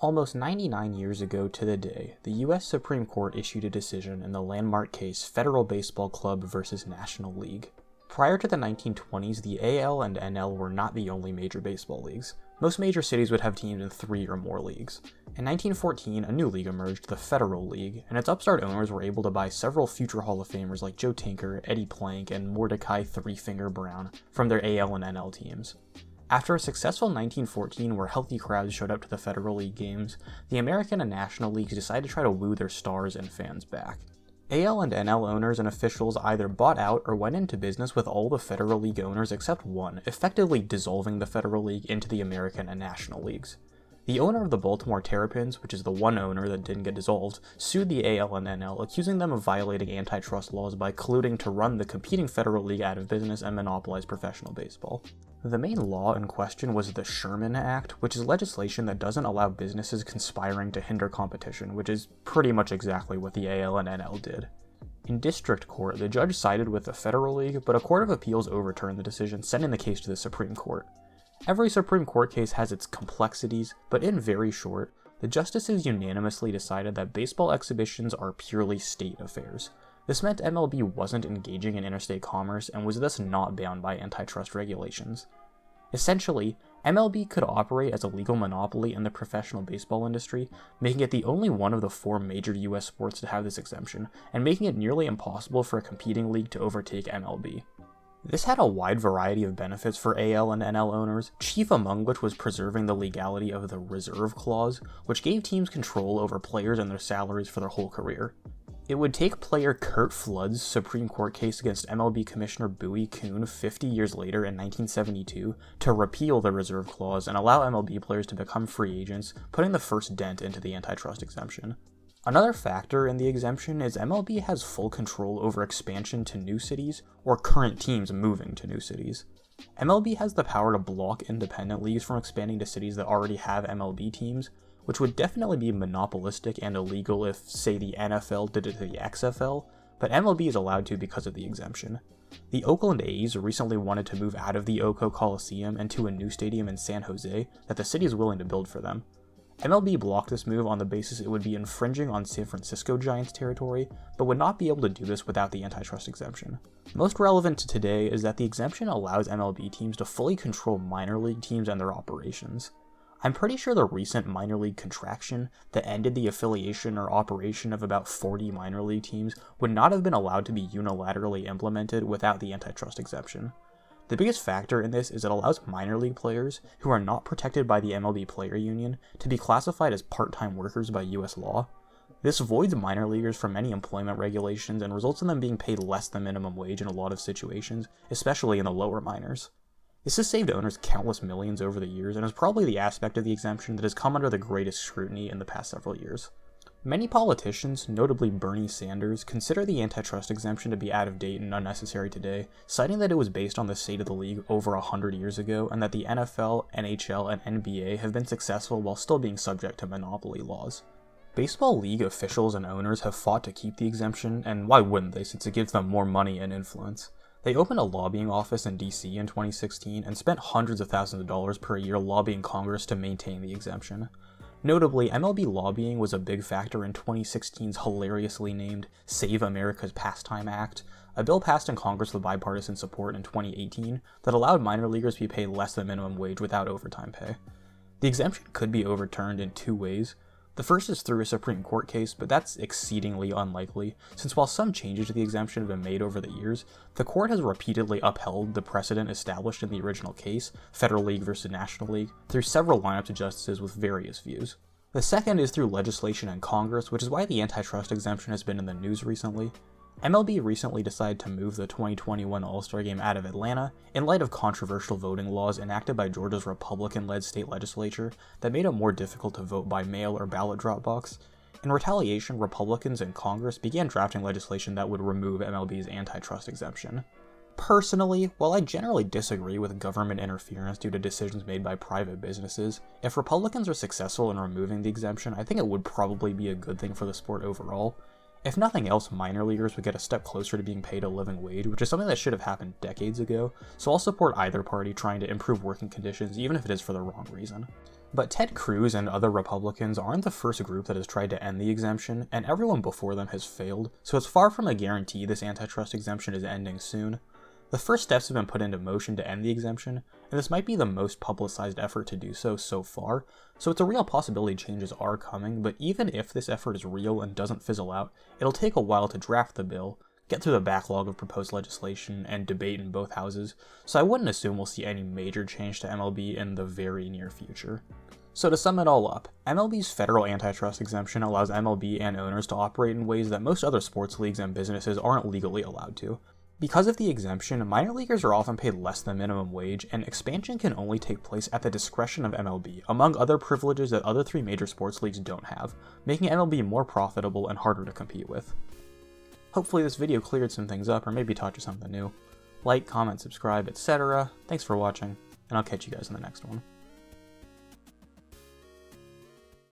Almost 99 years ago to the day, the U.S. Supreme Court issued a decision in the landmark case Federal Baseball Club versus National League. Prior to the 1920s, the AL and NL were not the only major baseball leagues. Most major cities would have teams in 3 or more leagues. In 1914, a new league emerged, the Federal League, and its upstart owners were able to buy several future Hall of Famers like Joe Tinker, Eddie Plank, and Mordecai Three-Finger Brown from their AL and NL teams. After a successful 1914 where healthy crowds showed up to the Federal League games, the American and National Leagues decided to try to woo their stars and fans back. AL and NL owners and officials either bought out or went into business with all the Federal League owners except one, effectively dissolving the Federal League into the American and National Leagues. The owner of the Baltimore Terrapins, which is the one owner that didn't get dissolved, sued the AL and NL, accusing them of violating antitrust laws by colluding to run the competing Federal League out of business and monopolize professional baseball. The main law in question was the Sherman Act, which is legislation that doesn't allow businesses conspiring to hinder competition, which is pretty much exactly what the AL and NL did. In district court, the judge sided with the Federal League, but a court of appeals overturned the decision, sending the case to the Supreme Court. Every Supreme Court case has its complexities, but in very short, the justices unanimously decided that baseball exhibitions are purely state affairs. This meant MLB wasn't engaging in interstate commerce and was thus not bound by antitrust regulations. Essentially, MLB could operate as a legal monopoly in the professional baseball industry, making it the only one of the 4 major US sports to have this exemption, and making it nearly impossible for a competing league to overtake MLB. This had a wide variety of benefits for AL and NL owners, chief among which was preserving the legality of the reserve clause, which gave teams control over players and their salaries for their whole career. It would take player Curt Flood's Supreme Court case against MLB Commissioner Bowie Kuhn 50 years later in 1972 to repeal the reserve clause and allow MLB players to become free agents, putting the first dent into the antitrust exemption. Another factor in the exemption is MLB has full control over expansion to new cities or current teams moving to new cities. MLB has the power to block independent leagues from expanding to cities that already have MLB teams, which would definitely be monopolistic and illegal if, say, the NFL did it to the XFL, but MLB is allowed to because of the exemption. The Oakland A's recently wanted to move out of the Oco Coliseum and to a new stadium in San Jose that the city is willing to build for them. MLB blocked this move on the basis it would be infringing on San Francisco Giants territory, but would not be able to do this without the antitrust exemption. Most relevant to today is that the exemption allows MLB teams to fully control minor league teams and their operations. I'm pretty sure the recent minor league contraction that ended the affiliation or operation of about 40 minor league teams would not have been allowed to be unilaterally implemented without the antitrust exemption. The biggest factor in this is it allows minor league players, who are not protected by the MLB player union, to be classified as part-time workers by US law. This voids minor leaguers from many employment regulations and results in them being paid less than minimum wage in a lot of situations, especially in the lower minors. This has saved owners countless millions over the years and is probably the aspect of the exemption that has come under the greatest scrutiny in the past several years. Many politicians, notably Bernie Sanders, consider the antitrust exemption to be out of date and unnecessary today, citing that it was based on the state of the league over 100 years ago and that the NFL, NHL, and NBA have been successful while still being subject to monopoly laws. Baseball league officials and owners have fought to keep the exemption, and why wouldn't they since it gives them more money and influence? They opened a lobbying office in DC in 2016 and spent hundreds of thousands of dollars per year lobbying Congress to maintain the exemption. Notably, MLB lobbying was a big factor in 2016's hilariously named Save America's Pastime Act, a bill passed in Congress with bipartisan support in 2018 that allowed minor leaguers to be paid less than minimum wage without overtime pay. The exemption could be overturned in 2 ways. The first is through a Supreme Court case, but that's exceedingly unlikely, since while some changes to the exemption have been made over the years, the court has repeatedly upheld the precedent established in the original case, Federal League versus National League, through several lineups of justices with various views. The second is through legislation in Congress, which is why the antitrust exemption has been in the news recently. MLB recently decided to move the 2021 All-Star Game out of Atlanta in light of controversial voting laws enacted by Georgia's Republican-led state legislature that made it more difficult to vote by mail or ballot drop box. In retaliation, Republicans in Congress began drafting legislation that would remove MLB's antitrust exemption. Personally, while I generally disagree with government interference due to decisions made by private businesses, if Republicans are successful in removing the exemption, I think it would probably be a good thing for the sport overall. If nothing else, minor leaguers would get a step closer to being paid a living wage, which is something that should have happened decades ago, so I'll support either party trying to improve working conditions, even if it is for the wrong reason. But Ted Cruz and other Republicans aren't the first group that has tried to end the exemption, and everyone before them has failed, so it's far from a guarantee this antitrust exemption is ending soon. The first steps have been put into motion to end the exemption, and this might be the most publicized effort to do so far, so it's a real possibility changes are coming, but even if this effort is real and doesn't fizzle out, it'll take a while to draft the bill, get through the backlog of proposed legislation, and debate in both houses, so I wouldn't assume we'll see any major change to MLB in the very near future. So to sum it all up, MLB's federal antitrust exemption allows MLB and owners to operate in ways that most other sports leagues and businesses aren't legally allowed to. Because of the exemption, minor leaguers are often paid less than minimum wage, and expansion can only take place at the discretion of MLB, among other privileges that other three major sports leagues don't have, making MLB more profitable and harder to compete with. Hopefully this video cleared some things up or maybe taught you something new. Like, comment, subscribe, etc. Thanks for watching, and I'll catch you guys in the next one.